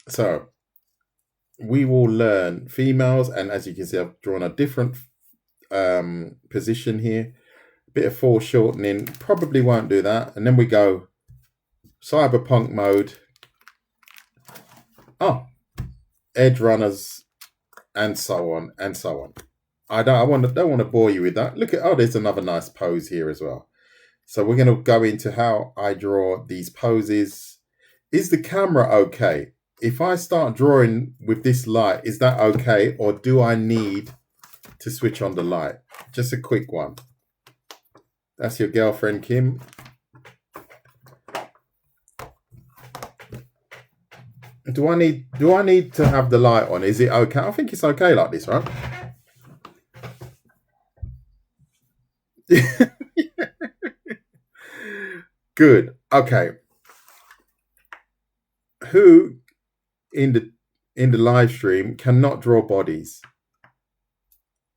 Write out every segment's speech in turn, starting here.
So we will learn females, and as you can see, I've drawn a different position here. A bit of foreshortening, probably won't do that. And then we go cyberpunk mode. Oh, edge runners, and so on and so on. I don't want to bore you with that. Look at, oh, there's another nice pose here as well. So we're going to go into how I draw these poses. Is the camera okay? If I start drawing with this light, is that okay? Or do I need to switch on the light? Just a quick one. That's your girlfriend, Kim. Do I need to have the light on? Is it okay? I think it's okay like this, right? Good. Okay. Who in the live stream cannot draw bodies?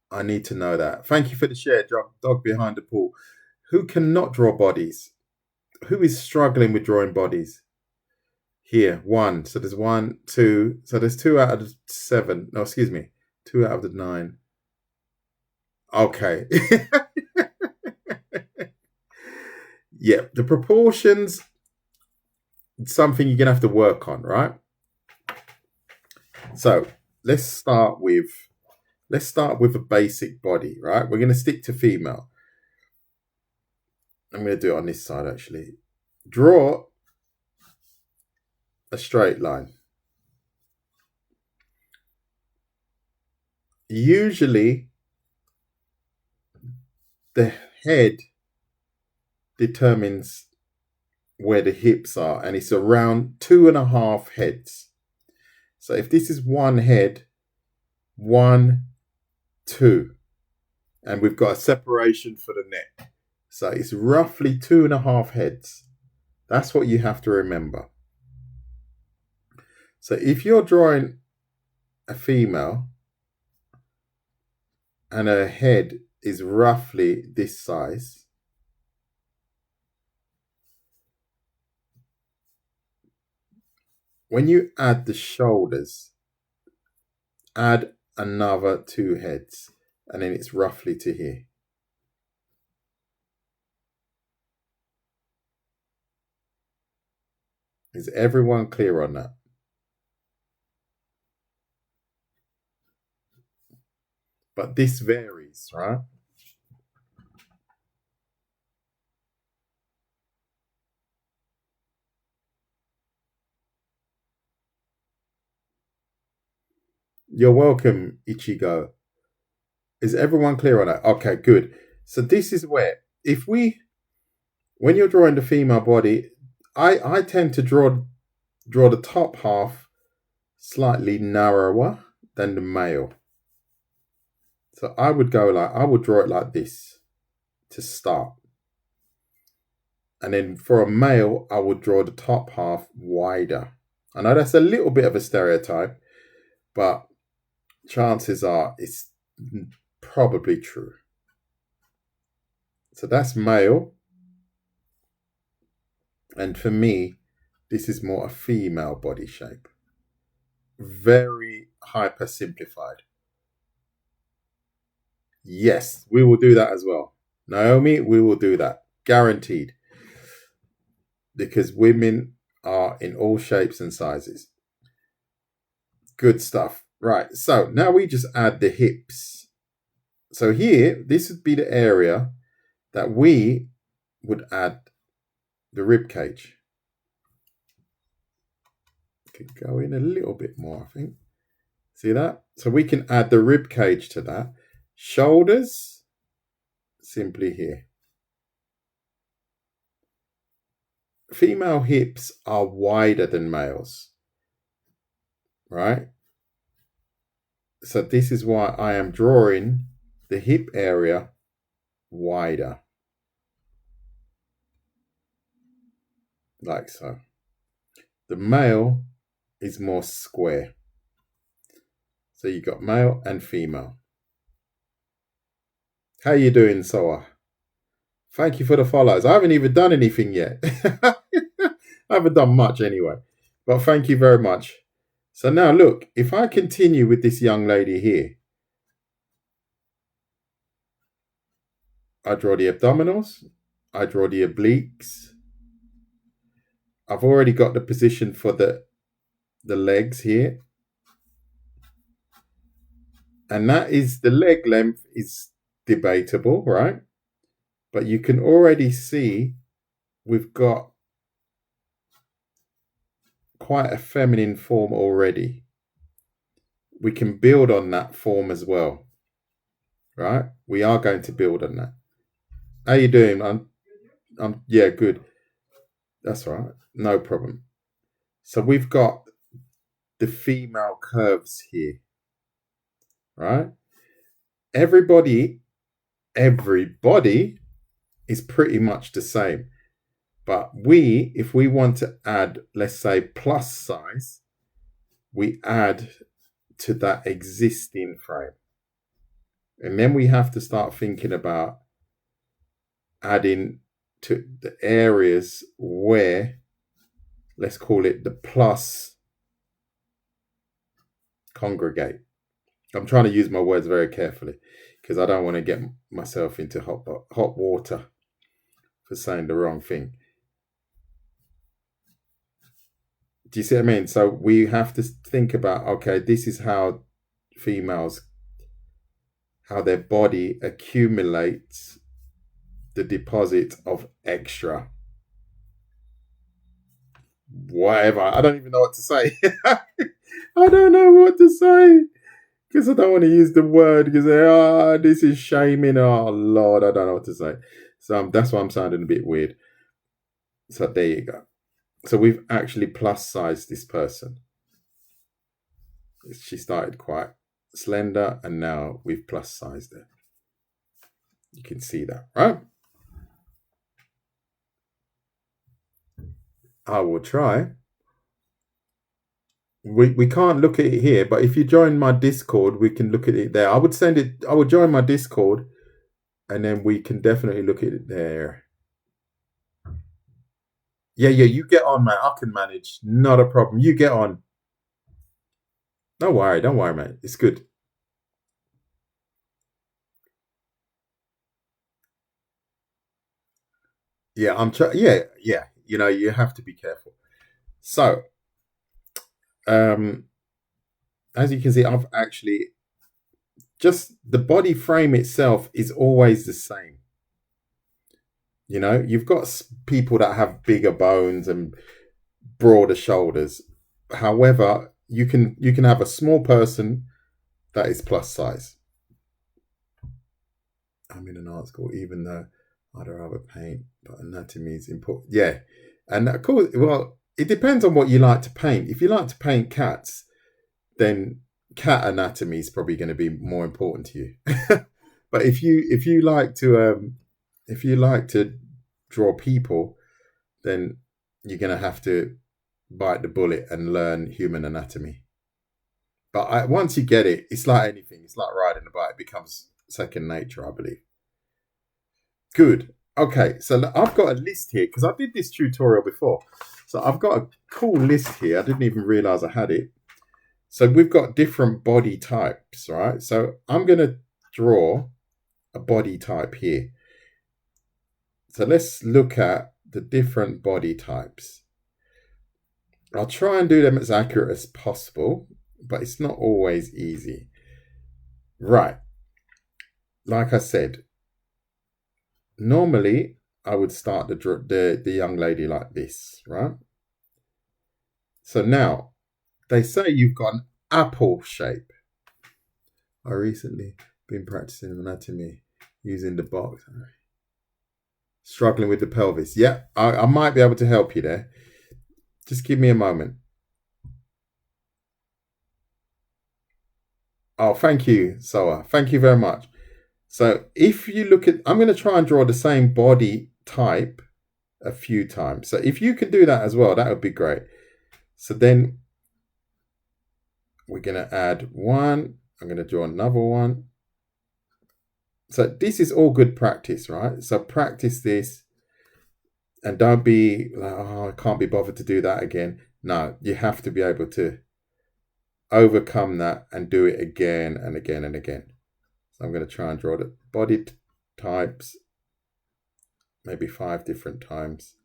I need to know that. Thank you for the share, dog behind the pool. Who cannot draw bodies? Who is struggling with drawing bodies? Here, 1. So there's 1, 2. So there's 2 out of the 7. No, excuse me. 2 out of the 9. Okay. Yeah, the proportions, something you're gonna have to work on, right? So let's start with a basic body, right? We're gonna stick to female. I'm gonna do it on this side actually. Draw a straight line. Usually the head determines where the hips are, and it's around 2.5 heads. So if this is 1 head, 1, 2, and we've got a separation for the neck. So it's roughly 2.5 heads. That's what you have to remember. So if you're drawing a female and her head is roughly this size, when you add the shoulders, add another 2 heads, and then it's roughly to here. Is everyone clear on that? But this varies, right? You're welcome, Ichigo. Is everyone clear on that? Okay, good. So this is where, when you're drawing the female body, I tend to draw the top half slightly narrower than the male. So I would draw it like this to start. And then for a male, I would draw the top half wider. I know that's a little bit of a stereotype, but chances are it's probably true. So that's male. And for me, this is more a female body shape. Very hyper simplified. Yes, we will do that as well. Naomi, we will do that. Guaranteed. Because women are in all shapes and sizes. Good stuff. Right, so now we just add the hips. So here, this would be the area that we would add the rib cage. Could go in a little bit more, I think. See that? So we can add the rib cage to that. Shoulders, simply here. Female hips are wider than males, right? So this is why I am drawing the hip area wider. Like so. The male is more square. So you got male and female. How you doing, Soa? Thank you for the follows. I haven't even done anything yet. I haven't done much anyway. But thank you very much. So now look, if I continue with this young lady here, I draw the abdominals, I draw the obliques. I've already got the position for the legs here. And that is, the leg length is debatable, right? But you can already see we've got quite a feminine form already. We can build on that form as well, right? We are going to build on that. How you doing? I'm yeah, good. That's right. No problem. So we've got the female curves here, right? Everybody is pretty much the same. But if we want to add, let's say, plus size, we add to that existing frame. And then we have to start thinking about adding to the areas where, let's call it the plus congregate. I'm trying to use my words very carefully because I don't want to get myself into hot water for saying the wrong thing. Do you see what I mean? So we have to think about, okay, this is how females, how their body accumulates the deposit of extra whatever. I don't even know what to say. I don't know what to say because I don't want to use the word because this is shaming. Oh Lord, I don't know what to say. So that's why I'm sounding a bit weird. So there you go. So we've actually plus sized this person. She started quite slender and now we've plus sized her. You can see that, right? I will try. We can't look at it here, but if you join my Discord, we can look at it there. I would join my Discord and then we can definitely look at it there. Yeah, you get on, mate. I can manage. Not a problem. You get on. Don't worry, mate. It's good. Yeah, I'm trying. Yeah. You know, you have to be careful. So, as you can see, I've actually just the body frame itself is always the same. You know, you've got people that have bigger bones and broader shoulders. However, you can have a small person that is plus size. I'm in an art school, even though I'd rather paint, but anatomy is important. Yeah, and of course, well, it depends on what you like to paint. If you like to paint cats, then cat anatomy is probably going to be more important to you. But if you like to draw people, then you're going to have to bite the bullet and learn human anatomy. But once you get it, it's like anything. It's like riding a bike. It becomes second nature, I believe. Good. Okay, so I've got a list here because I did this tutorial before. So I've got a cool list here. I didn't even realize I had it. So we've got different body types, right? So I'm going to draw a body type here. So let's look at the different body types. I'll try and do them as accurate as possible, but it's not always easy. Right. Like I said, normally I would start the young lady like this, right? So now they say you've got an apple shape. I recently been practicing anatomy using the box. Struggling with the pelvis. Yeah, I might be able to help you there. Just give me a moment. Oh, thank you, Soa. Thank you very much. So if you look at, I'm going to try and draw the same body type a few times. So if you can do that as well, that would be great. So then we're going to add one. I'm going to draw another one. So this is all good practice, right? So practice this and don't be like, oh, I can't be bothered to do that again. No, you have to be able to overcome that and do it again and again and again. So I'm going to try and draw the body types, maybe 5 different times.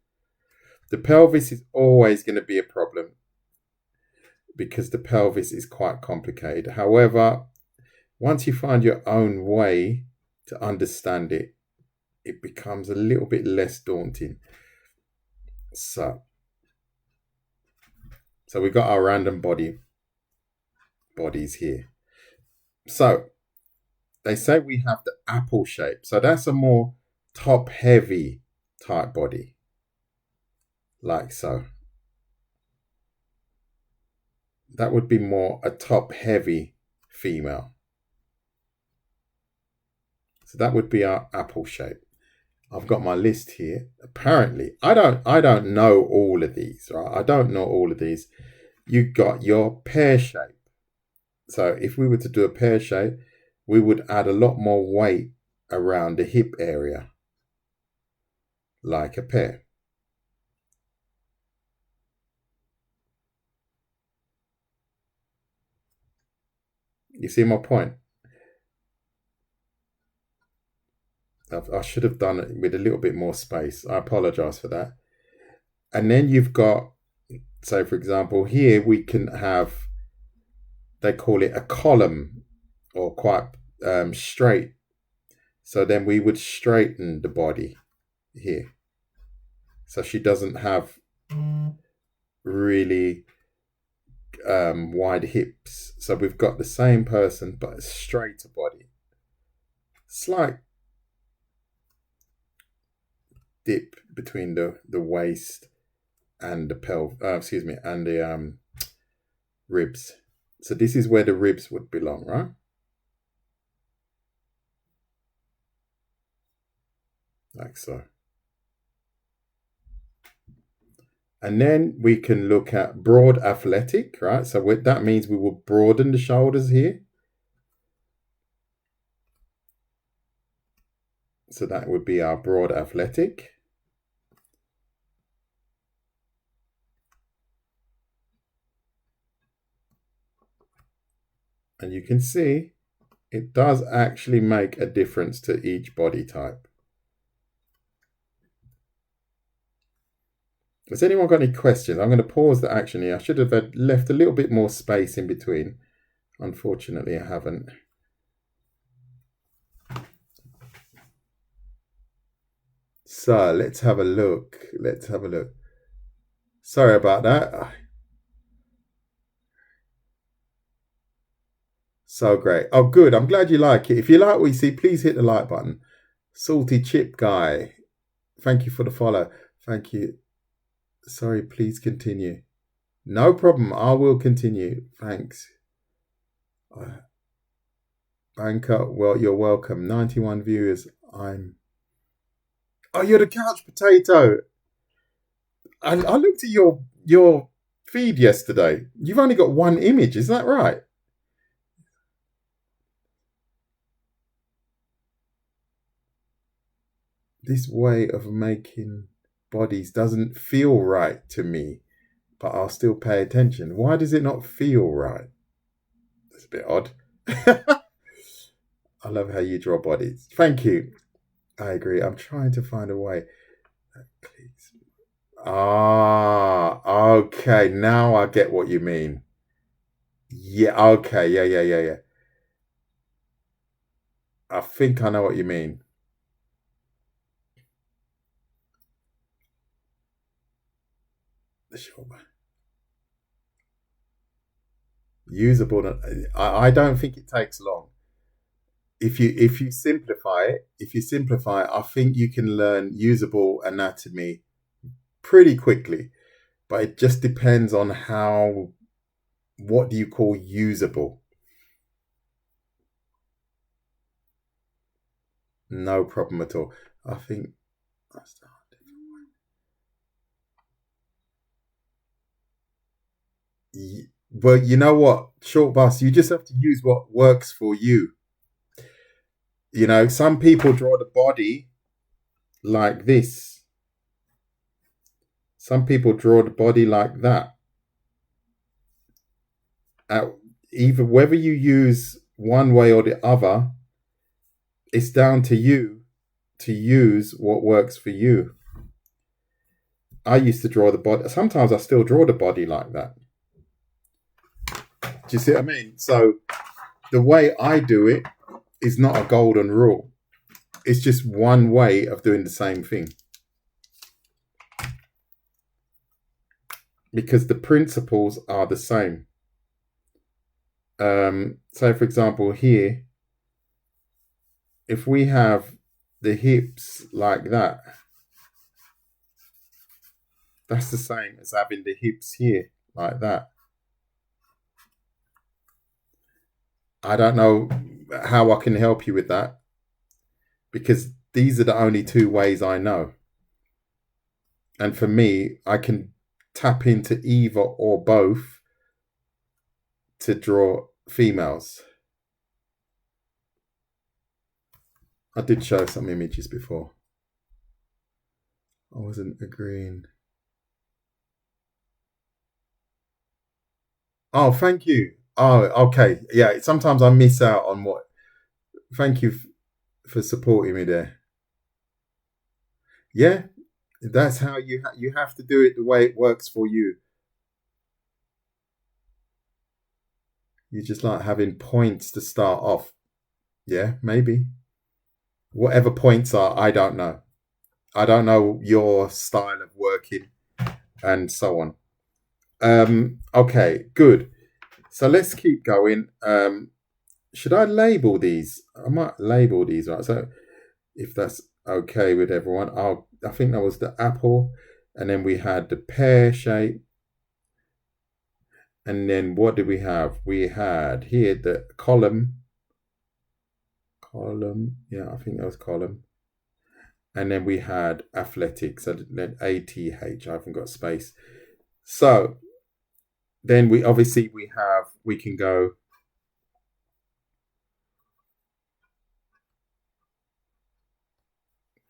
The pelvis is always going to be a problem because the pelvis is quite complicated. However, once you find your own way to understand it, it becomes a little bit less daunting. So we've got our random bodies here. So they say we have the apple shape. So that's a more top heavy type body. Like so. That would be more a top heavy female. So that would be our apple shape. I've got my list here. Apparently, I don't know all of these, right? I don't know all of these. You got your pear shape. So if we were to do a pear shape, we would add a lot more weight around the hip area, like a pear. You see my point? I should have done it with a little bit more space. I apologize for that. And then you've got, so for example, here we can have, they call it a column or quite straight. So then we would straighten the body here. So she doesn't have really wide hips. So we've got the same person, but a straighter body. Slight dip between the waist and the and the ribs. So this is where the ribs would belong, right? Like so. And then we can look at broad athletic, right? So that means we will broaden the shoulders here. So that would be our broad athletic. And you can see it does actually make a difference to each body type. Has anyone got any questions? I'm going to pause the action here. I should have left a little bit more space in between. Unfortunately, I haven't. So let's have a look. Sorry about that. So great. Oh, good. I'm glad you like it. If you like what you see, please hit the like button. Salty Chip Guy, thank you for the follow. Thank you. Sorry, please continue. No problem. I will continue. Thanks. Banker, well, you're welcome. 91 viewers. Oh, you're the couch potato. I looked at your feed yesterday. You've only got one image. Is that right? This way of making bodies doesn't feel right to me, but I'll still pay attention. Why does it not feel right? That's a bit odd. I love how you draw bodies. Thank you. I agree. I'm trying to find a way. Please. Ah, okay. Now I get what you mean. Yeah, okay. Yeah. I think I know what you mean. Usable. I don't think it takes long. If you simplify it, I think you can learn usable anatomy pretty quickly. But it just depends on what do you call usable? No problem at all. I think that's the well, you know what, short bus, you just have to use what works for you. You know, some people draw the body like this. Some people draw the body like that. either whether you use one way or the other, it's down to you to use what works for you. I used to draw the body. Sometimes I still draw the body like that. Do you see what I mean? So the way I do it is not a golden rule. It's just one way of doing the same thing. Because the principles are the same. So for example, here, if we have the hips like that, that's the same as having the hips here like that. I don't know how I can help you with that, because these are the only two ways I know. And for me, I can tap into either or both to draw females. I did show some images before. I wasn't agreeing. Oh, thank you. Oh, okay. Yeah, sometimes I miss out on what. Thank you for supporting me there. Yeah, that's how you have to do it the way it works for you. You just like having points to start off. Yeah, maybe. Whatever points are, I don't know. I don't know your style of working and so on. Okay, good. So let's keep going. Should I label these? I might label these, right? So if that's okay with everyone, I think that was the apple, and then we had the pear shape, and then what did we have? We had here the column. Yeah, I think that was column. And then we had athletic, so then ATH. I haven't got space. So then we can go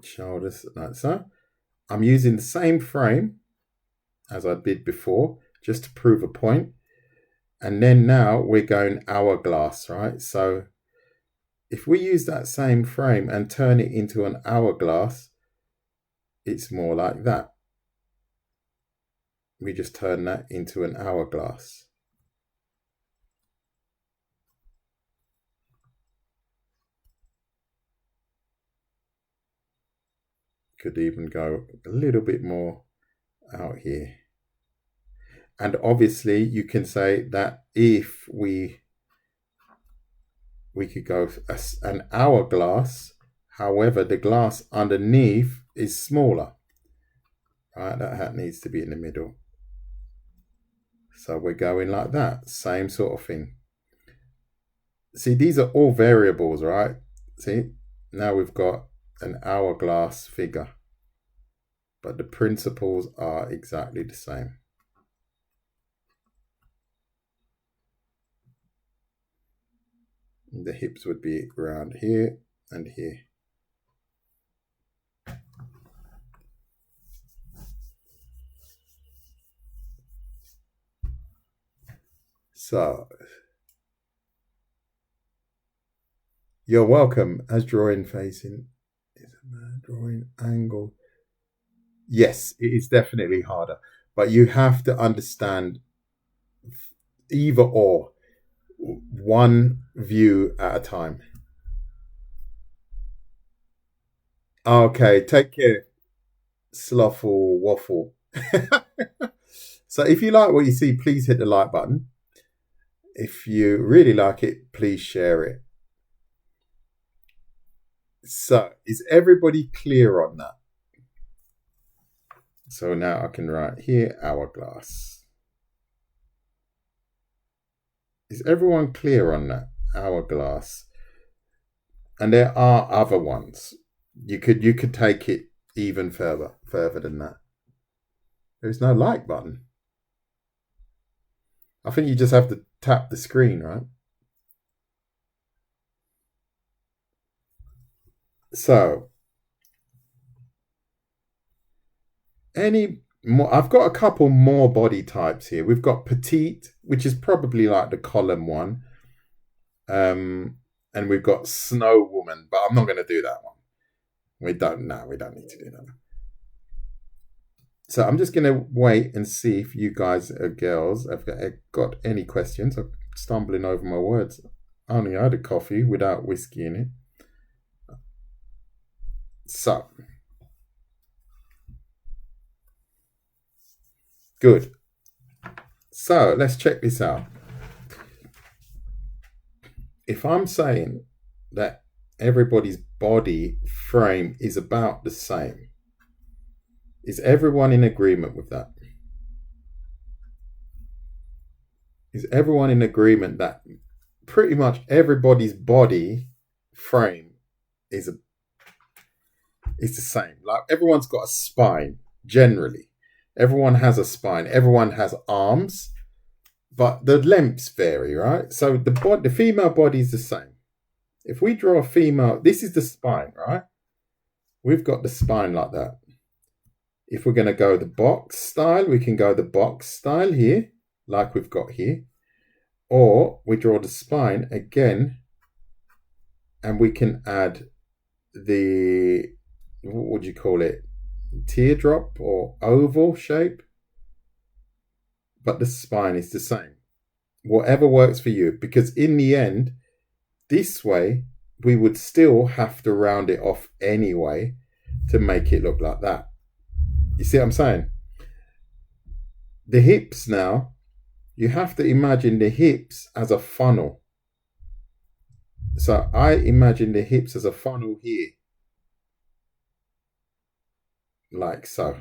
shoulders like so. I'm using the same frame as I did before, just to prove a point. And then now we're going hourglass, right? So if we use that same frame and turn it into an hourglass, it's more like that. We just turn that into an hourglass. Could even go a little bit more out here. And obviously you can say that if we could go an hourglass, however, the glass underneath is smaller. Right, that hat needs to be in the middle. So we're going like that, same sort of thing. See, these are all variables, right? See, now we've got an hourglass figure, but the principles are exactly the same. The hips would be around here and here. So, you're welcome. As drawing facing is a man drawing angle. Yes, it is definitely harder, but you have to understand either or, one view at a time. Okay, take care, slothful waffle. So if you like what you see, please hit the like button. If you really like it, please share it. So is everybody clear on that? So now I can write here, hourglass. Is everyone clear on that? Hourglass. And there are other ones. You could take it even further than that. There's no like button. I think you just have to tap the screen, right? So, any I've got a couple more body types here. We've got petite, which is probably like the column one. And we've got snow woman, but I'm not going to do that one. We don't need to do that. So I'm just going to wait and see if you guys girls have got any questions. I'm stumbling over my words. I only had a coffee without whiskey in it. So, good. So let's check this out. If I'm saying that everybody's body frame is about the same, is everyone in agreement with that? Is everyone in agreement that pretty much everybody's body frame is the same? Like everyone's got a spine, generally. Everyone has a spine. Everyone has arms, but the lengths vary, right? So the female body is the same. If we draw a female, this is the spine, right? We've got the spine like that. If we're going to go the box style, we can go the box style here, like we've got here. Or we draw the spine again, and we can add the, what would you call it? Teardrop or oval shape. But the spine is the same. Whatever works for you. Because in the end, this way, we would still have to round it off anyway to make it look like that. You see what I'm saying? The hips now, you have to imagine the hips as a funnel. So I imagine the hips as a funnel here. Like so.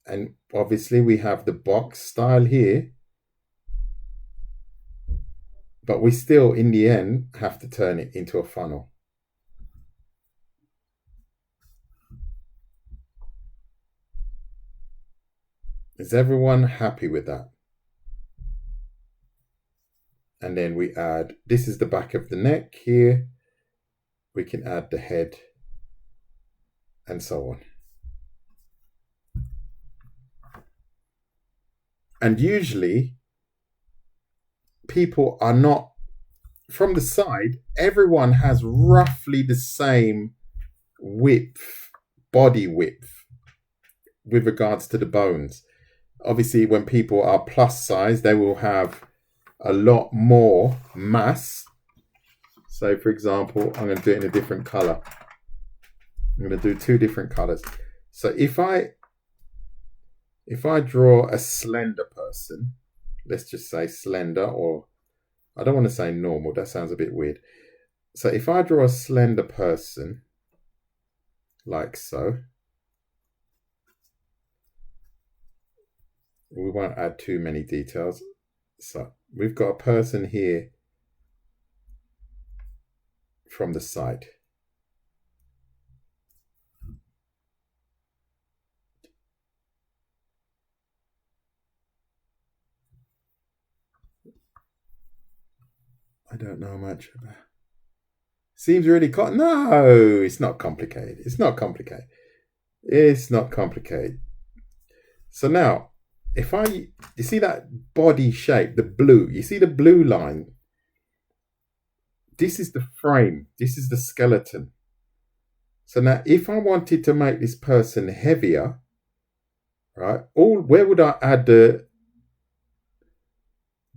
And obviously we have the box style here. But we still, in the end, have to turn it into a funnel. Is everyone happy with that? And then we add, this is the back of the neck here. We can add the head and so on. And usually people are not, from the side, everyone has roughly the same width, body width with regards to the bones. Obviously, when people are plus size, they will have a lot more mass. So, for example, I'm going to do it in a different color. I'm going to do two different colors. So if I draw a slender person, let's just say slender, or I don't want to say normal, that sounds a bit weird. So if I draw a slender person, like so, we won't add too many details. So we've got a person here from the side. I don't know much about. Seems really no, it's not complicated. It's not complicated. It's not complicated. So now, you see that body shape, the blue, you see the blue line? This is the frame. This is the skeleton. So now, if I wanted to make this person heavier, right, where would I add the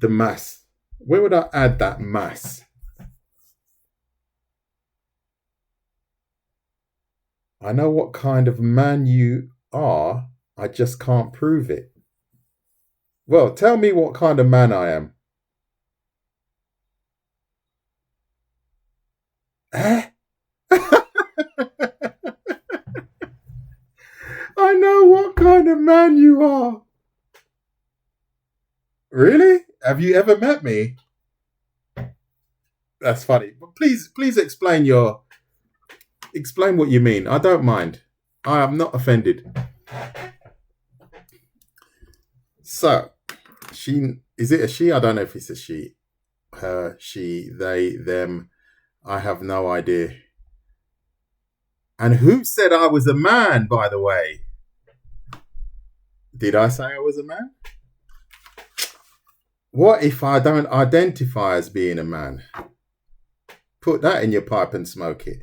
mass? Where would I add that mass? I know what kind of man you are. I just can't prove it. Well, tell me what kind of man I am. Eh? I know what kind of man you are. Really? Have you ever met me? That's funny. But please explain what you mean. I don't mind. I am not offended. So, is it a she? I don't know if it's a she. Her, she, they, them. I have no idea. And who said I was a man, by the way? Did I say I was a man? What if I don't identify as being a man? Put that in your pipe and smoke it.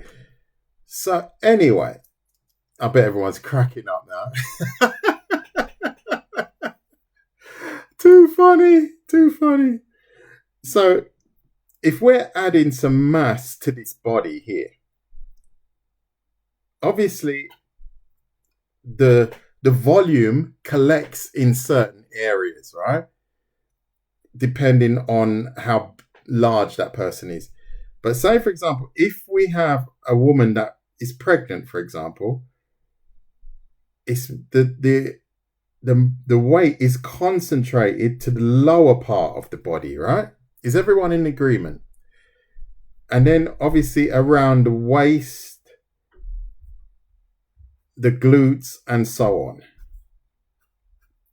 So, anyway, I bet everyone's cracking up now. Too funny. Too funny. So, if we're adding some mass to this body here, obviously the volume collects in certain areas, right? Depending on how large that person is. But say, for example, if we have a woman that is pregnant, for example, it's the weight is concentrated to the lower part of the body, right? Is everyone in agreement? And then obviously around the waist, the glutes, and so on.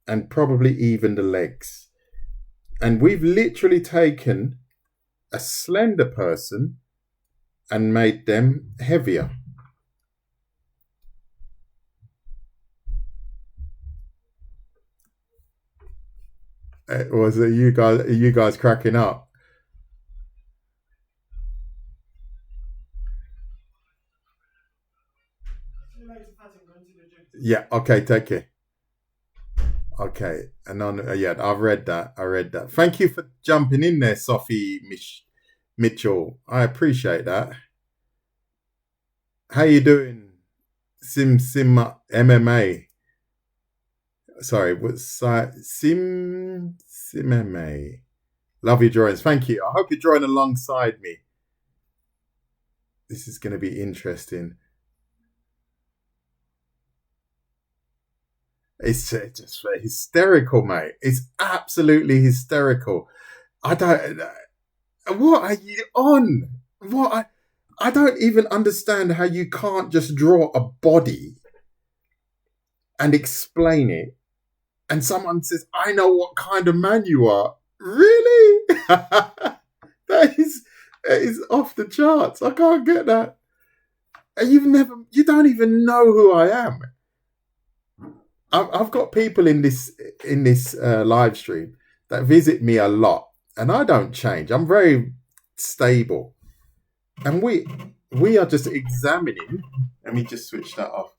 And probably even the legs. And we've literally taken a slender person and made them heavier. Was it you guys? Are you guys cracking up? Yeah. Okay. Take care. Okay. And on. Yeah. I've read that. I read that. Thank you for jumping in there, Sophie Mitchell. I appreciate that. How you doing, Sim MMA? Sorry, what's Sim MMA? Love your drawings. Thank you. I hope you're drawing alongside me. This is going to be interesting. It's just hysterical, mate. It's absolutely hysterical. I don't. What are you on? I don't even understand how you can't just draw a body and explain it. And someone says, "I know what kind of man you are." Really? that is off the charts. I can't get that. And you don't even know who I am. I've got people in this live stream that visit me a lot, and I don't change. I'm very stable, and we are just examining. Let me just switch that off.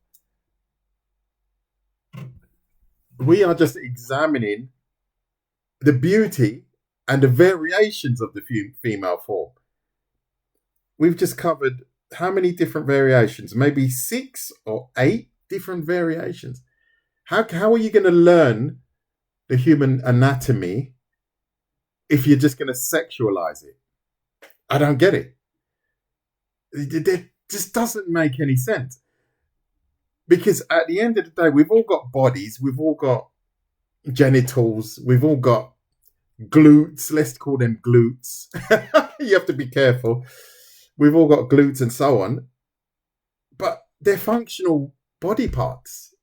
We are just examining the beauty and the variations of the female form. We've just covered how many different variations? Maybe 6 or 8 different variations. How are you going to learn the human anatomy if you're just going to sexualize it? I don't get it. It just doesn't make any sense. Because at the end of the day, we've all got bodies, we've all got genitals, we've all got glutes. Let's call them glutes. You have to be careful. We've all got glutes and so on. But they're functional body parts.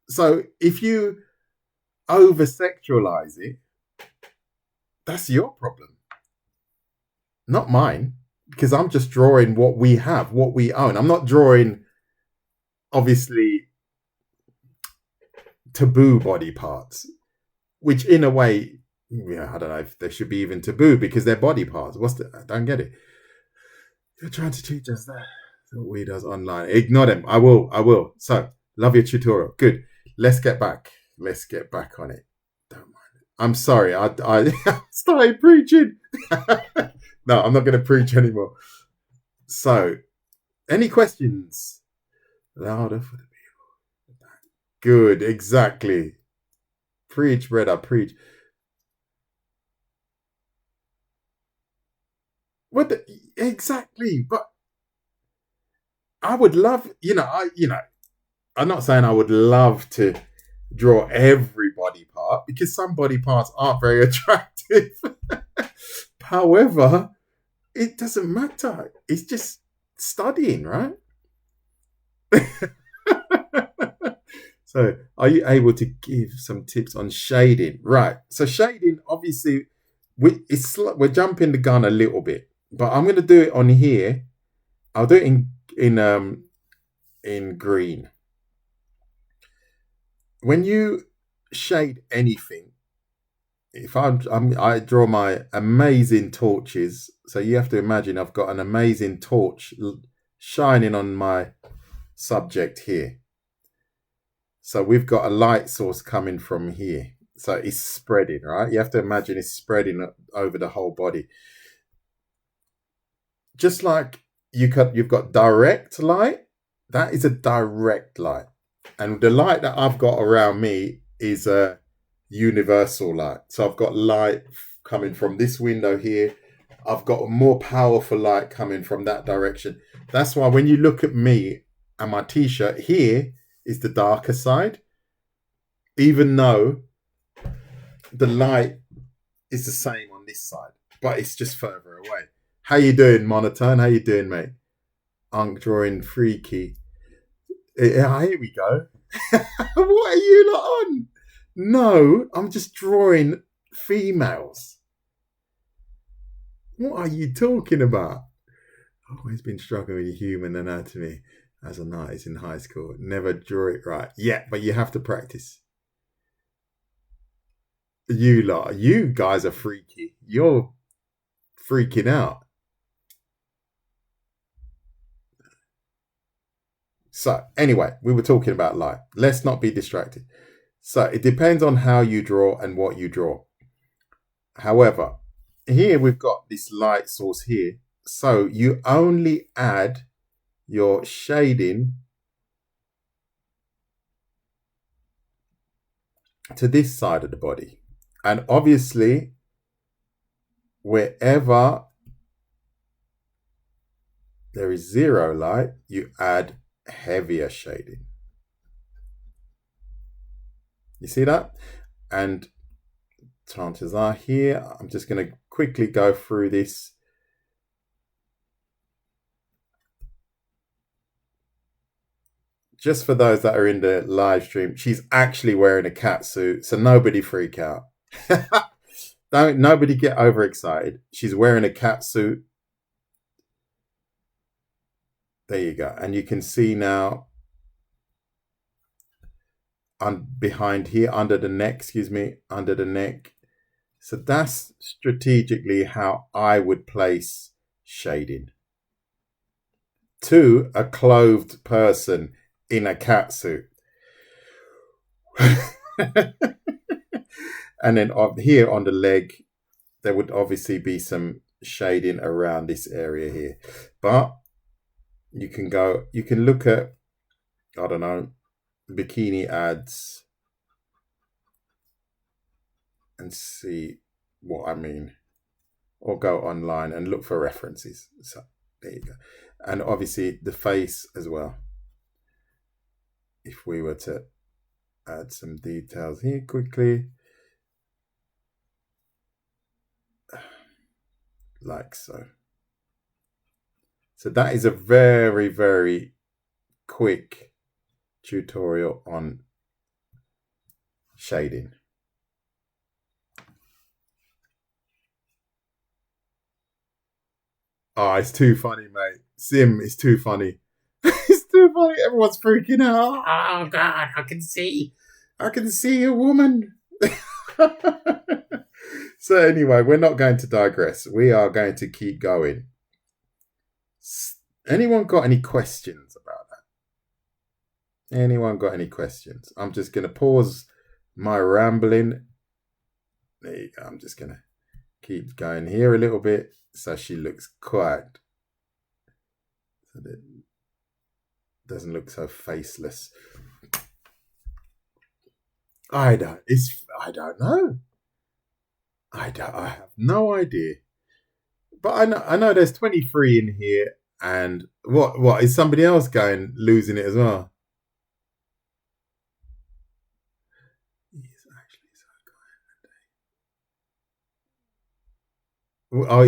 So if you over sexualize it, that's your problem, not mine, because I'm just drawing what we have, what we own. I'm not drawing, obviously, taboo body parts, which in a way, I don't know if they should be even taboo because they're body parts. I don't get it. You're trying to teach us that. So we does online. Ignore them. I will. So, love your tutorial. Good. Let's get back on it. Don't mind it. I'm sorry. I started preaching. No, I'm not going to preach anymore. So, any questions? Louder for the people. Good. Exactly. Preach, brother. Preach. Exactly. But I would love, I'm not saying I would love to draw every body part because some body parts aren't very attractive. However, it doesn't matter. It's just studying, right? So, are you able to give some tips on shading? Right. So, shading, obviously, we're jumping the gun a little bit, but I'm going to do it on here. I'll do it in green. When you shade anything, if I draw my amazing torches, so you have to imagine I've got an amazing torch shining on my subject here. So we've got a light source coming from here. So it's spreading, right? You have to imagine it's spreading over the whole body. Just like you've got direct light, that is a direct light. And the light that I've got around me is a universal light. So I've got light coming from this window here. I've got a more powerful light coming from that direction. That's why when you look at me and my t-shirt, here is the darker side, even though the light is the same on this side, but it's just further away. How you doing, Monotone? How you doing, mate? I'm drawing freaky. Here we go. What are you not on? No, I'm just drawing females. What are you talking about? I've always been struggling with human anatomy as an artist in high school. Never drew it right. Yeah, but you have to practice. You guys are freaky. You're freaking out. So anyway, we were talking about light. Let's not be distracted. So it depends on how you draw and what you draw. However, here we've got this light source here. So you only add your shading to this side of the body. And obviously, wherever there is zero light, you add heavier shading. You see that? And chances are here, I'm just going to quickly go through this. Just for those that are in the live stream, she's actually wearing a cat suit, so nobody freak out. Don't nobody get overexcited. She's wearing a cat suit. There you go. And you can see now behind here, under the neck, under the neck. So that's strategically how I would place shading. To a clothed person in a cat suit. And then here on the leg, there would obviously be some shading around this area here. But you can look at, I don't know, bikini ads and see what I mean. Or go online and look for references. So there you go. And obviously the face as well. If we were to add some details here quickly. Like so. So that is a very, very quick tutorial on shading. Oh, it's too funny, mate. Sim, it's too funny. It's too funny. Everyone's freaking out. Oh, God, I can see a woman. So anyway, we're not going to digress. We are going to keep going. Anyone got any questions about that? Anyone got any questions? I'm just going to pause my rambling. There you go. I'm just going to keep going here a little bit so she looks quiet. So that it doesn't look so faceless. I don't know. I have no idea. But I know there's 23 in here, and what is somebody else losing it as well? He's actually so quiet. Oh,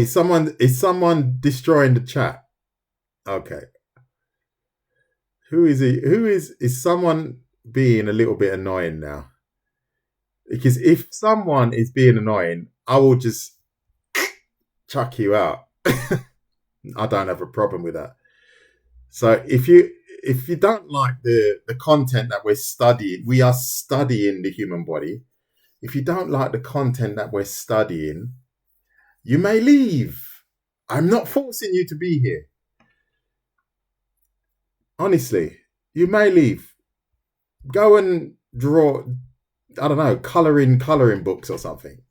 is someone destroying the chat? Okay. Who is he? Is someone being a little bit annoying now? Because if someone is being annoying, I will just chuck you out. I don't have a problem with that. So if if you don't like the content that we're studying, we are studying the human body. If you don't like the content that we're studying, you may leave. I'm not forcing you to be here. Honestly, you may leave. Go and draw, I don't know, coloring books or something.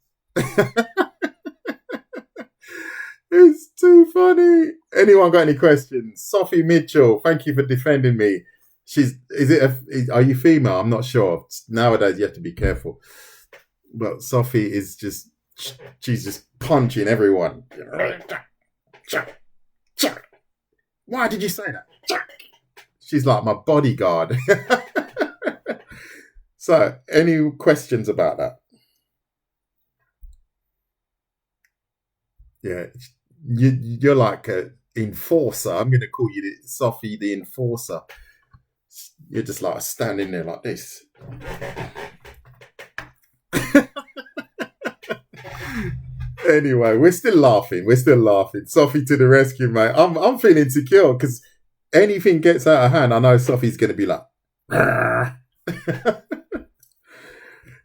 It's too funny. Anyone got any questions? Sophie Mitchell, thank you for defending me. Are you female? I'm not sure. Nowadays you have to be careful. But Sophie is she's just punching everyone. Why did you say that? She's like my bodyguard. So, any questions about that? Yeah, you're like an enforcer. I'm going to call you Sophie the enforcer. You're just like standing there like this. Anyway, we're still laughing. Sophie to the rescue, mate. I'm feeling secure because anything gets out of hand, I know Sophie's going to be like.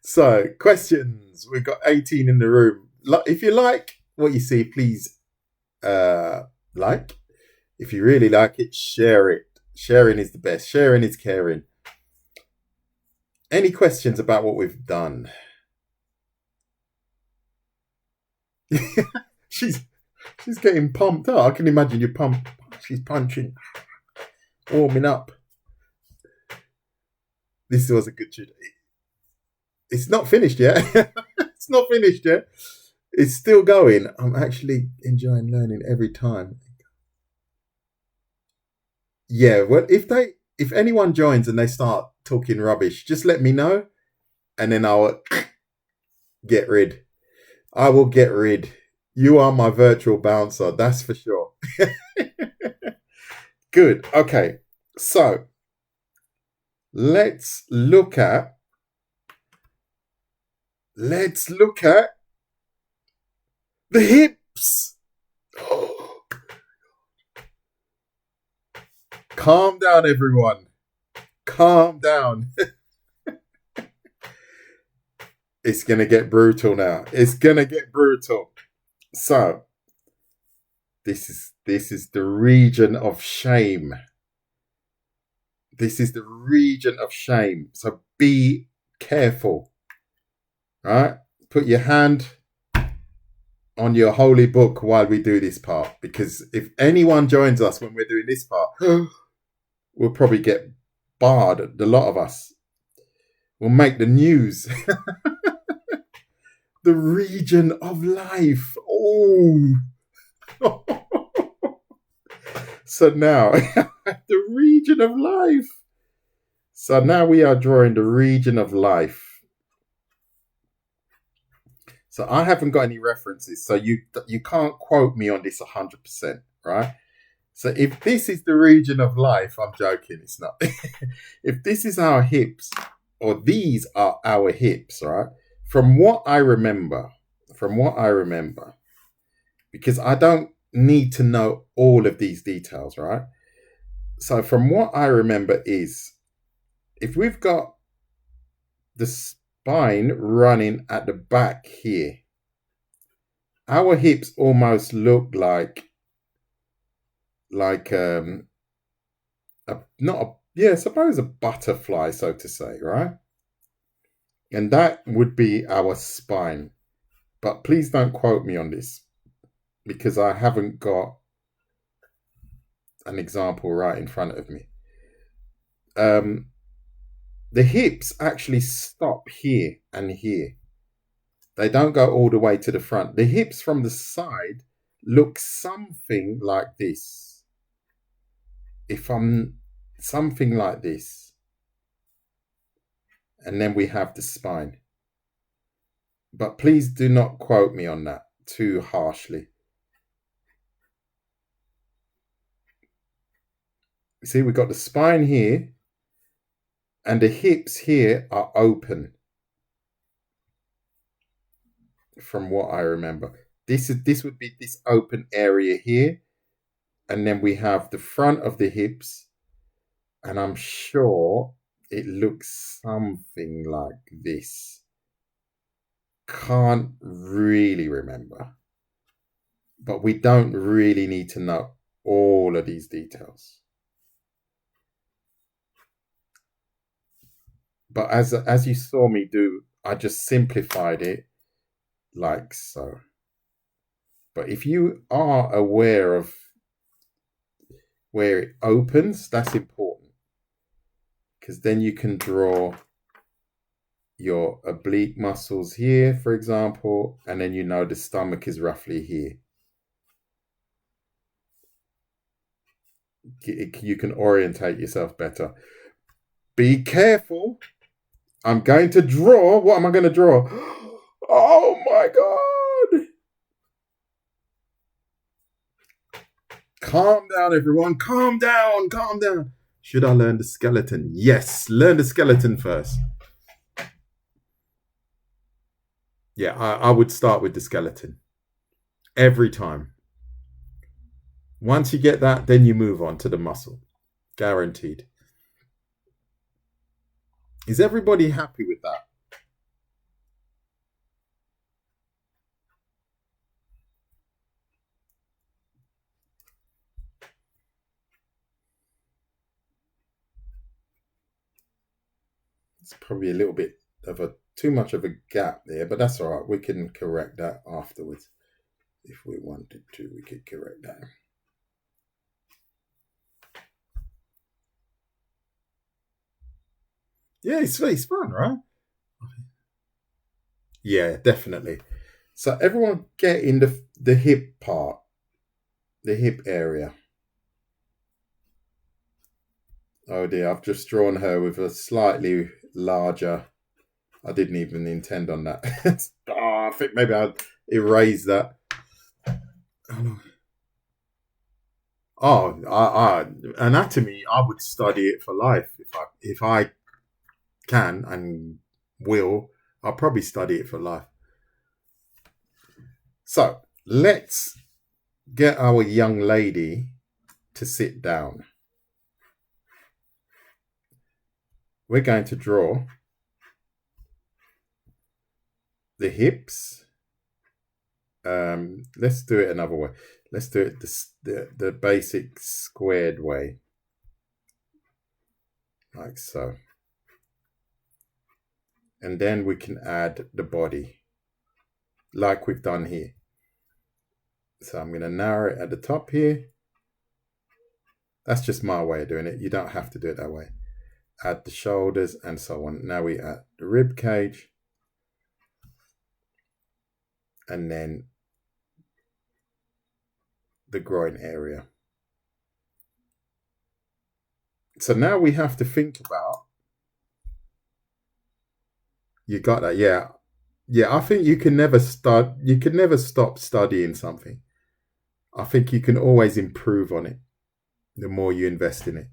So, questions. We've got 18 in the room. If you like what you see, please like. If you really like it, share it. Sharing is the best. Sharing is caring. Any questions about what we've done? She's getting pumped up. I can imagine you pump. She's punching, warming up. This was a good shoot. It's not finished yet. It's not finished yet. It's still going. I'm actually enjoying learning every time. Yeah, well, if anyone joins and they start talking rubbish, just let me know, and then I'll get rid. I will get rid. You are my virtual bouncer, that's for sure. Good. Okay. So let's look at the hips. Calm down, everyone. Calm down. It's going to get brutal now. It's going to get brutal. So, this is the region of shame. This is the region of shame. So be careful. Right? Put your hand on your holy book while we do this part. Because if anyone joins us when we're doing this part, we'll probably get barred. A lot of us will make the news. The region of life. Oh. So now, the region of life. So now we are drawing the region of life. So I haven't got any references. So you can't quote me on this 100%, right? So if this is the region of life, I'm joking, it's not. If this is our hips, or these are our hips, right? From what I remember, because I don't need to know all of these details, right? So from what I remember is, if we've got the spine running at the back here, our hips almost look like suppose a butterfly, so to say, right? And that would be our spine. But please don't quote me on this, because I haven't got an example right in front of me. The hips actually stop here and here. They don't go all the way to the front. The hips from the side look something like this. Something like this. And then we have the spine. But please do not quote me on that too harshly. See, we've got the spine here, and the hips here are open. From what I remember, this would be this open area here, and then we have the front of the hips, And I'm sure it looks something like this. Can't really remember. But we don't really need to know all of these details. But as you saw me do, I just simplified it like so. But if you are aware of where it opens, that's important, because then you can draw your oblique muscles here, for example, and then you know the stomach is roughly here. You can orientate yourself better. Be careful. I'm going to draw. What am I going to draw? Oh my God. Calm down, everyone. Calm down. Calm down. Should I learn the skeleton? Yes. Learn the skeleton first. Yeah, I would start with the skeleton. Every time. Once you get that, then you move on to the muscle. Guaranteed. Is everybody happy with that? It's probably a little bit of too much of a gap there, but that's all right. We can correct that afterwards. If we wanted to, we could correct that. Yeah, it's fun, right? Yeah, definitely. So everyone get in the hip part, the hip area. Oh dear, I've just drawn her with a slightly larger. I didn't even intend on that. I think maybe I'll erase that. Oh, anatomy. I would study it for life if I can and will. I'll probably study it for life. So let's get our young lady to sit down. We're going to draw the hips. Let's do it another way. Let's do it the basic squared way, like so. And then we can add the body, like we've done here. So I'm going to narrow it at the top here. That's just my way of doing it. You don't have to do it that way. Add the shoulders and so on. Now we add the rib cage. And then the groin area. So now we have to think about. You got that? Yeah. Yeah, I think you can never stop studying something. I think you can always improve on it the more you invest in it.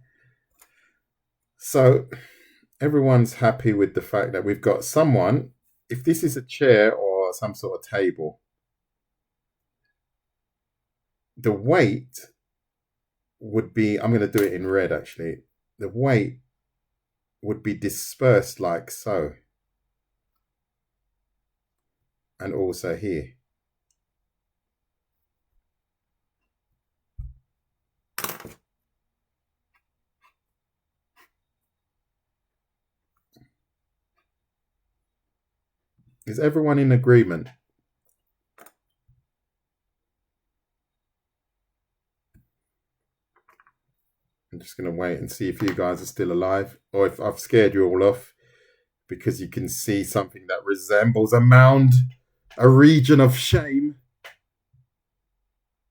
So everyone's happy with the fact that we've got someone, if this is a chair or some sort of table, the weight would be, I'm going to do it in red actually, the weight would be dispersed like so. And also here. Is everyone in agreement? I'm just going to wait and see if you guys are still alive or if I've scared you all off, because you can see something that resembles a mound, a region of shame.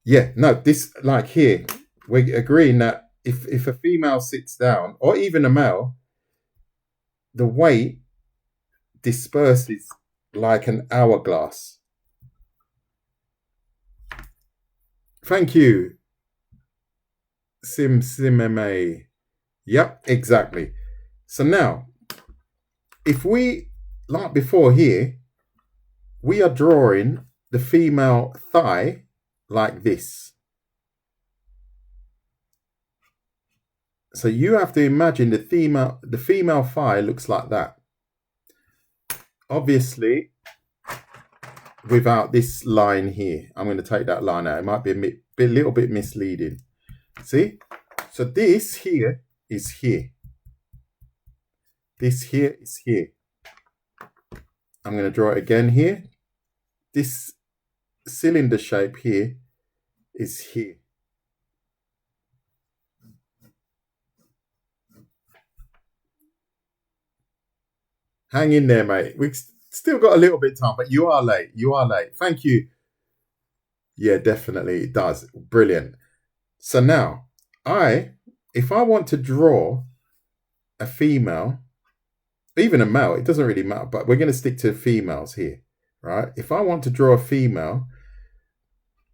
Yeah, no, this, like here, we're agreeing that if a female sits down, or even a male, the weight disperses like an hourglass. Thank you, Simeme. Yep, exactly. So now, if we, like before here, we are drawing the female thigh like this. So you have to imagine the female thigh looks like that. Obviously, without this line here, I'm going to take that line out. It might be a little bit misleading. See? So this here is here. This here is here. I'm going to draw it again here. This cylinder shape here is here. Hang in there, mate. We've still got a little bit of time, but you are late. You are late. Thank you. Yeah, definitely. It does. Brilliant. So now, if I want to draw a female, even a male, it doesn't really matter, but we're going to stick to females here, right? If I want to draw a female,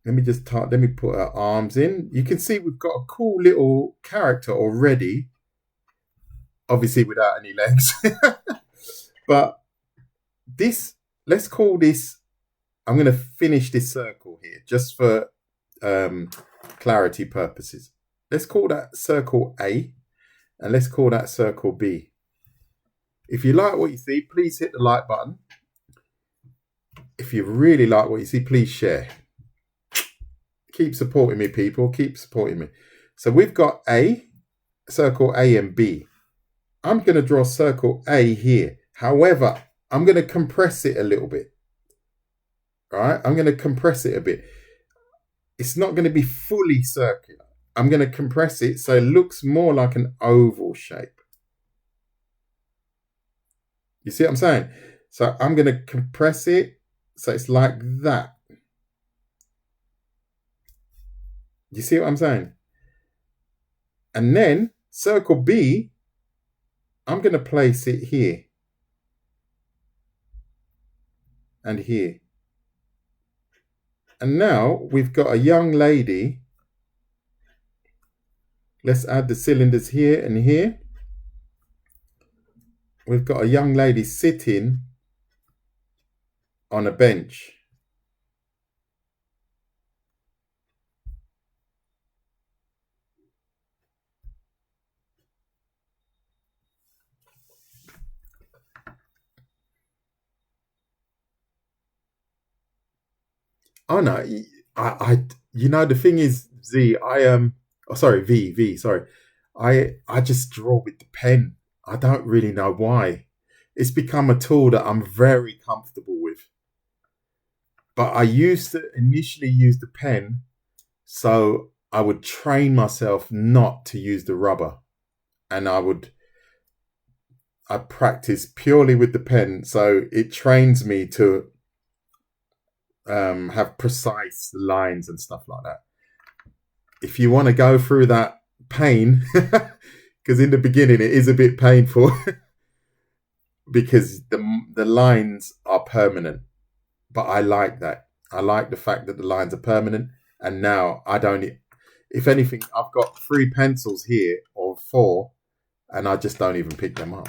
let me put her arms in. You can see we've got a cool little character already, obviously without any legs. But this, let's call this, I'm going to finish this circle here just for clarity purposes. Let's call that circle A, and let's call that circle B. If you like what you see, please hit the like button. If you really like what you see, please share. Keep supporting me, people. Keep supporting me. So we've got A, circle A and B. I'm going to draw circle A here. However, I'm going to compress it a little bit. All right? I'm going to compress it a bit. It's not going to be fully circular. I'm going to compress it so it looks more like an oval shape. You see what I'm saying? So I'm going to compress it so it's like that. You see what I'm saying? And then circle B, I'm going to place it here and here. And now we've got a young lady. Let's add the cylinders here and here. We've got a young lady sitting on a bench. Oh no, you know, the thing is, sorry, I just draw with the pen. I don't really know why. It's become a tool that I'm very comfortable with. But I used to initially use the pen, so I would train myself not to use the rubber, and I practice purely with the pen, so it trains me to have precise lines and stuff like that. If you want to go through that pain, because in the beginning it is a bit painful, because the lines are permanent. But I like that. I like the fact that the lines are permanent. And now I don't. If anything, I've got 3 pencils here or 4, and I just don't even pick them up.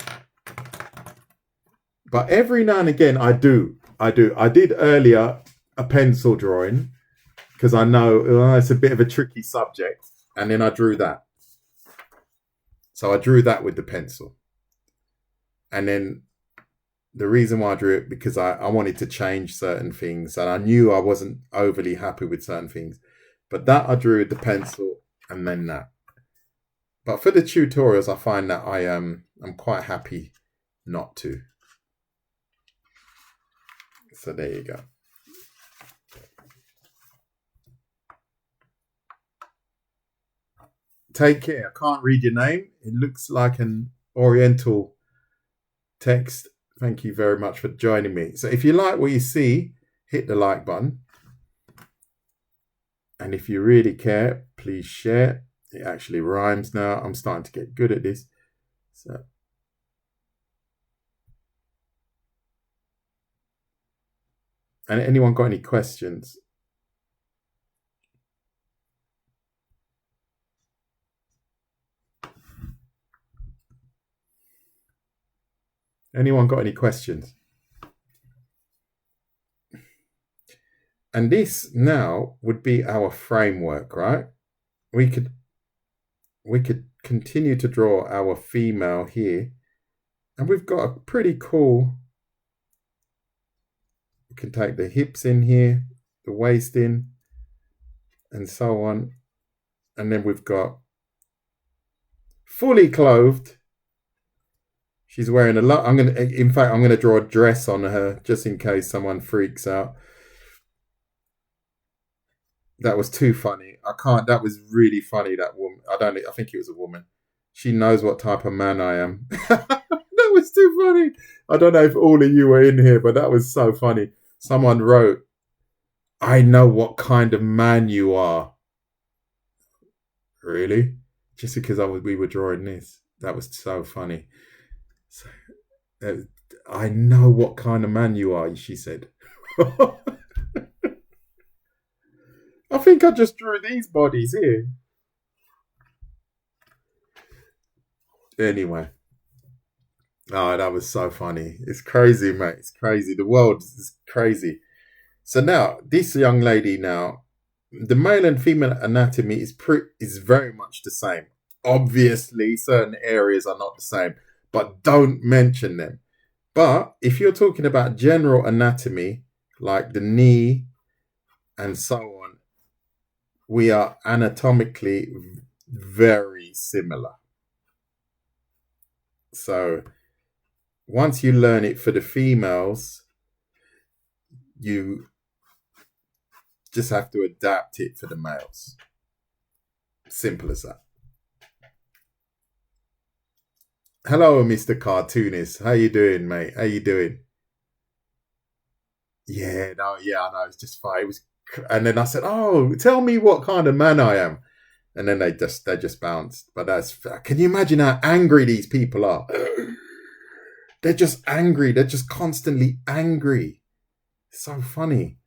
But every now and again, I do. I did earlier a pencil drawing because I know it's a bit of a tricky subject, and then I drew that. So I drew that with the pencil, and then the reason why I drew it because I wanted to change certain things, and I knew I wasn't overly happy with certain things. But that I drew with the pencil, and then that. But for the tutorials, I find that I'm quite happy not to. So there you go. Take care. I can't read your name. It looks like an Oriental text. Thank you very much for joining me. So if you like what you see, hit the like button. And if you really care, please share. It actually rhymes now. I'm starting to get good at this. So and anyone got any questions? Anyone got any questions? And this now would be our framework, right? We could we could continue to draw our female here. And we've got a pretty cool, we can take the hips in here, the waist in, and so on. And then we've got fully clothed. She's wearing a lot. I'm gonna draw a dress on her just in case someone freaks out. That was too funny. I can't. That was really funny. That woman. I think it was a woman. She knows what type of man I am. That was too funny. I don't know if all of you were in here, but that was so funny. Someone wrote, "I know what kind of man you are." Really? Just because we were drawing this. That was so funny. So, I know what kind of man you are, she said. I think I just drew these bodies here. Anyway. Oh, that was so funny. It's crazy, mate. It's crazy. The world is crazy. So now, this young lady now, the male and female anatomy is very much the same. Obviously, certain areas are not the same, but don't mention them. But if you're talking about general anatomy, like the knee and so on, we are anatomically very similar. So once you learn it for the females, you just have to adapt it for the males. Simple as that. Hello, Mr. Cartoonist. How you doing, mate? How you doing? Yeah, no, yeah, I know. It's just fine. It was, and then I said, "Oh, tell me what kind of man I am," and then they just bounced. But can you imagine how angry these people are? They're just angry. They're just constantly angry. It's so funny.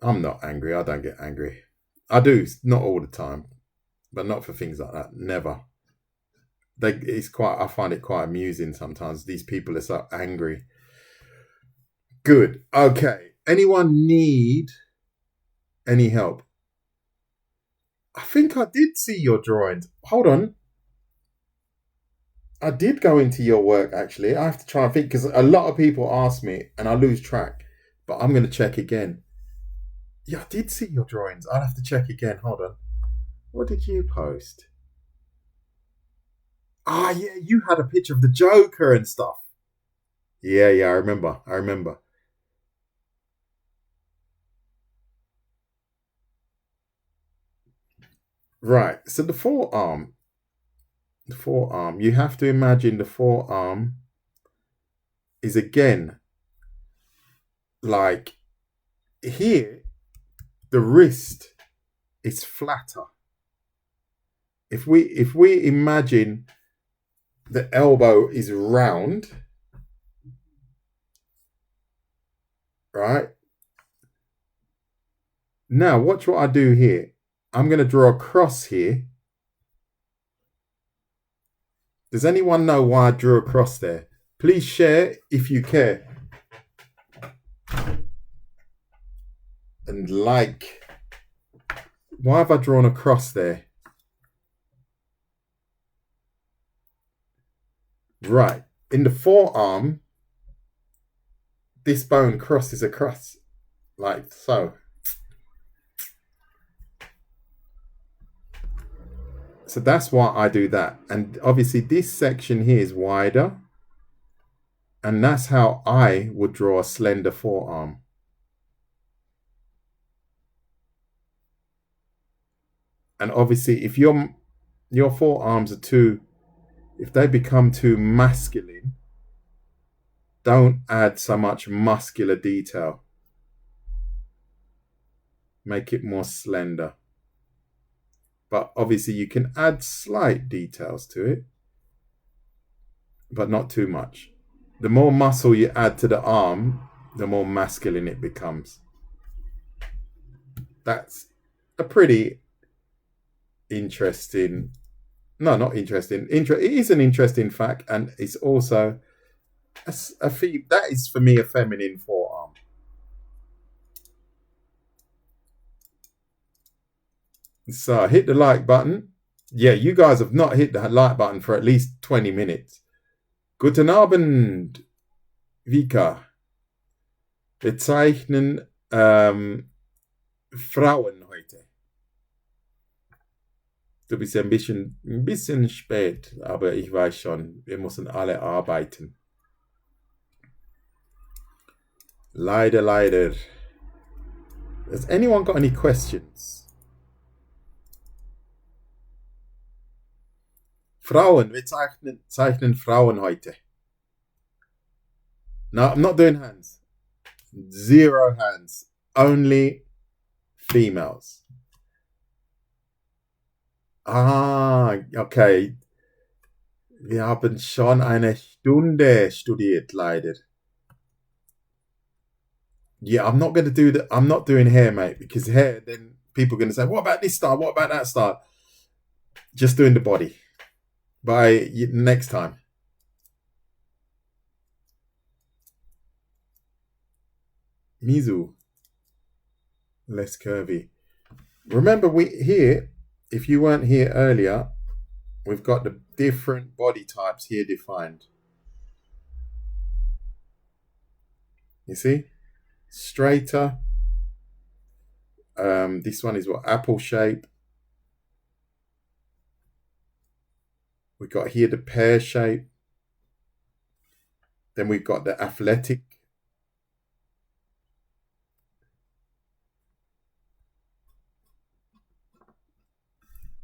I'm not angry. I don't get angry. I do, not all the time, but not for things like that. Never. I find it quite amusing sometimes. These people are so angry. Good. Okay. Anyone need any help? I think I did see your drawings. Hold on. I did go into your work, actually. I have to try and think because a lot of people ask me and I lose track. But I'm going to check again. Yeah, I did see your drawings. I'll have to check again. Hold on. What did you post? Ah, yeah, you had a picture of the Joker and stuff. Yeah, I remember. Right. So the forearm, you have to imagine the forearm is again like here, the wrist is flatter. If we imagine the elbow is round, right? Now watch what I do here. I'm going to draw a cross here. Does anyone know why I drew a cross there? Please share if you care. And like. Why have I drawn a cross there? Right. In the forearm, this bone crosses across like so. So that's why I do that. And obviously this section here is wider. And that's how I would draw a slender forearm. And obviously if your forearms are if they become too masculine, don't add so much muscular detail. Make it more slender. But obviously you can add slight details to it, but not too much. The more muscle you add to the arm, the more masculine it becomes. That's a pretty interesting, no, not interesting. It is an interesting fact, and it's also that is for me a feminine forearm. So hit the like button. Yeah, you guys have not hit the like button for at least 20 minutes. Guten Abend, Vika. Wir zeichnen Frauen heute. Du bist ja ein bisschen spät, aber ich weiß schon, wir müssen alle arbeiten. Leider, leider. Has anyone got any questions? Frauen, wir zeichnen Frauen heute. No, I'm not doing hands. 0 hands. Only females. Ah, okay. Wir haben schon eine Stunde studiert, leider. Yeah, I'm not going to do that. I'm not doing hair, mate, because hair, then people are going to say, what about this style? What about that style? Just doing the body. By next time. Mizu. Less curvy. Remember, if you weren't here earlier, we've got the different body types here defined. You see? Straighter. This one is what? Apple shape. We've got here the pear shape. Then we've got the athletic.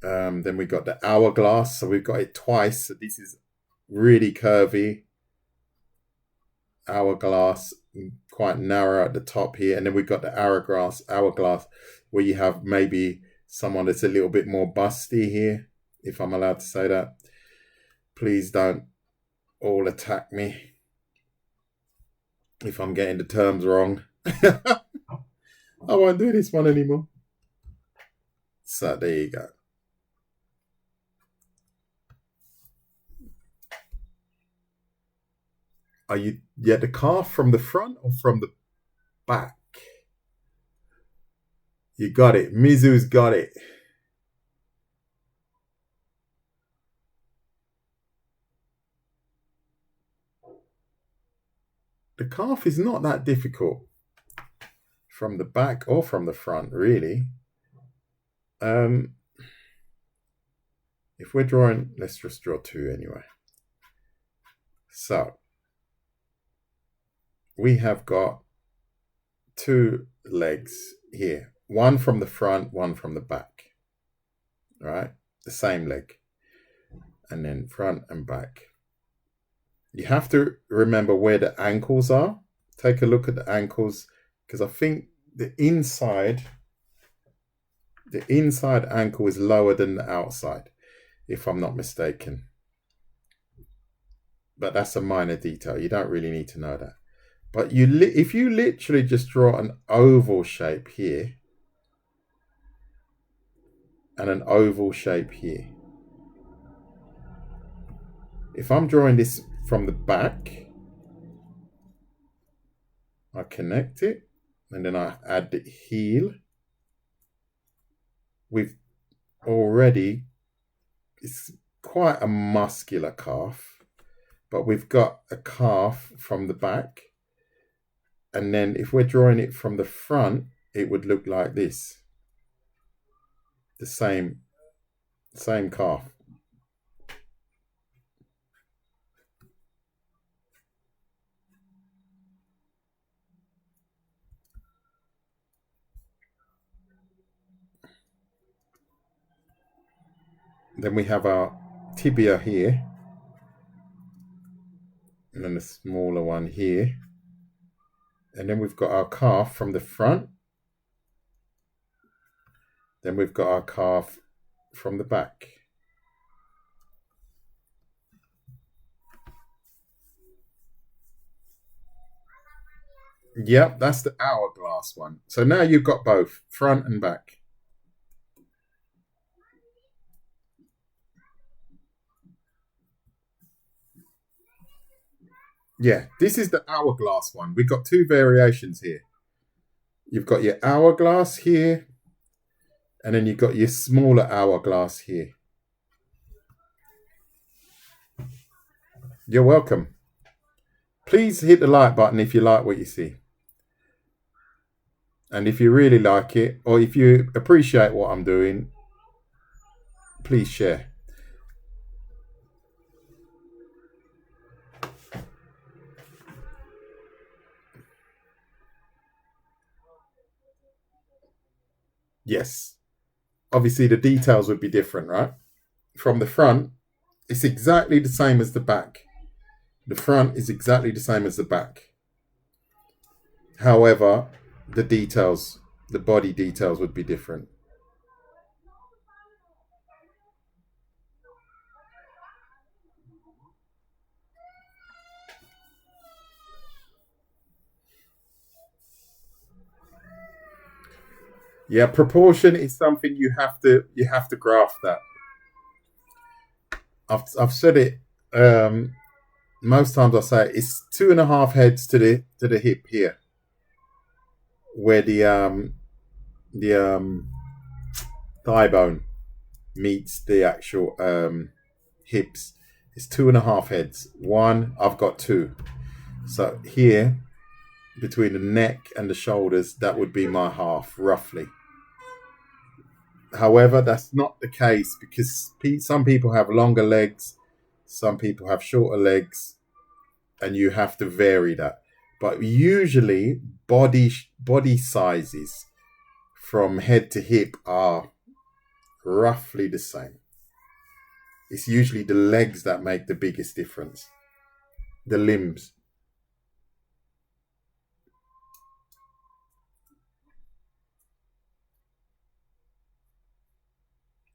Then we've got the hourglass. So we've got it twice. So this is really curvy. Hourglass, quite narrow at the top here. And then we've got the hourglass where you have maybe someone that's a little bit more busty here, if I'm allowed to say that. Please don't all attack me if I'm getting the terms wrong. I won't do this one anymore. So there you go. Are you the calf from the front or from the back? You got it. Mizu's got it. The calf is not that difficult from the back or from the front, really. If we're drawing, let's just draw 2 anyway. So we have got 2 legs here. One from the front, one from the back. Right? The same leg. And then front and back. You have to remember where the ankles are. Take a look at the ankles, because I think the inside ankle is lower than the outside, if I'm not mistaken. But that's a minor detail. You don't really need to know that. But if you literally just draw an oval shape here and an oval shape here. If I'm drawing this from the back, I connect it and then I add the heel. We've already, it's quite a muscular calf, but we've got a calf from the back. And then if we're drawing it from the front, it would look like this. The same calf. Then we have our tibia here. And then a smaller one here. And then we've got our calf from the front. Then we've got our calf from the back. Yep, that's the hourglass one. So now you've got both front and back. Yeah, this is the hourglass one. We've got 2 variations here. You've got your hourglass here, and then you've got your smaller hourglass here. You're welcome. Please hit the like button if you like what you see. And if you really like it, or if you appreciate what I'm doing, please share. Yes. Obviously, the details would be different, right? From the front, it's exactly the same as the back. The front is exactly the same as the back. However, the details, the body details would be different. Yeah, proportion is something you have to grasp that. I've said it most times. I say it's 2.5 heads to the hip here, where the thigh bone meets the actual hips. It's 2.5 heads. One, I've got two. So here, between the neck and the shoulders, that would be my half, roughly. However, that's not the case because some people have longer legs, some people have shorter legs, and you have to vary that. But usually, body sizes from head to hip are roughly the same. It's usually the legs that make the biggest difference, the limbs.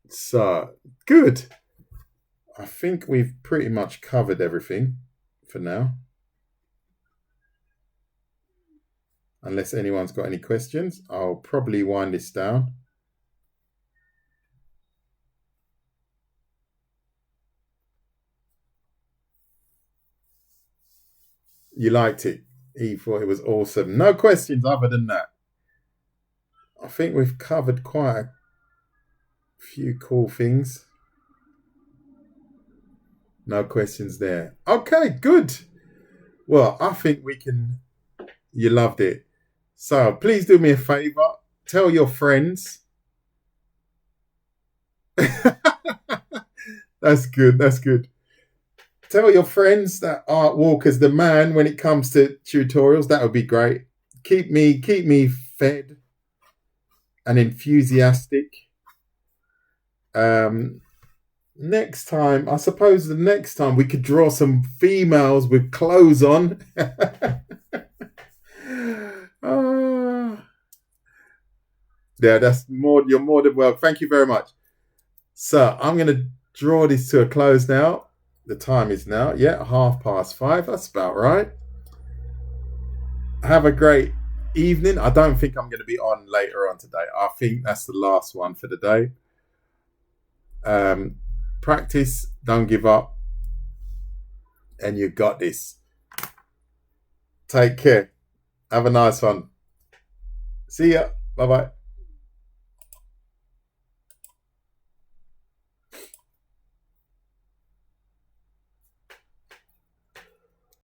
So, good. I think we've pretty much covered everything for now. Unless anyone's got any questions, I'll probably wind this down. You liked it. He thought it was awesome. No questions other than that. I think we've covered quite a few cool things. No questions there. Okay, good. Well, I think we can. You loved it. So please do me a favor. Tell your friends. That's good. That's good. Tell your friends that Art Walker's the man when it comes to tutorials. That would be great. Keep me fed and enthusiastic. Next time, I suppose the next time we could draw some females with clothes on. Yeah, that's more. You're more than welcome. Thank you very much. So I'm going to draw this to a close now. The time is now, 5:30. That's about right. Have a great evening. I don't think I'm going to be on later on today. I think that's the last one for the day. Practice, don't give up, and you got this. Take care. Have a nice one. See ya. Bye bye.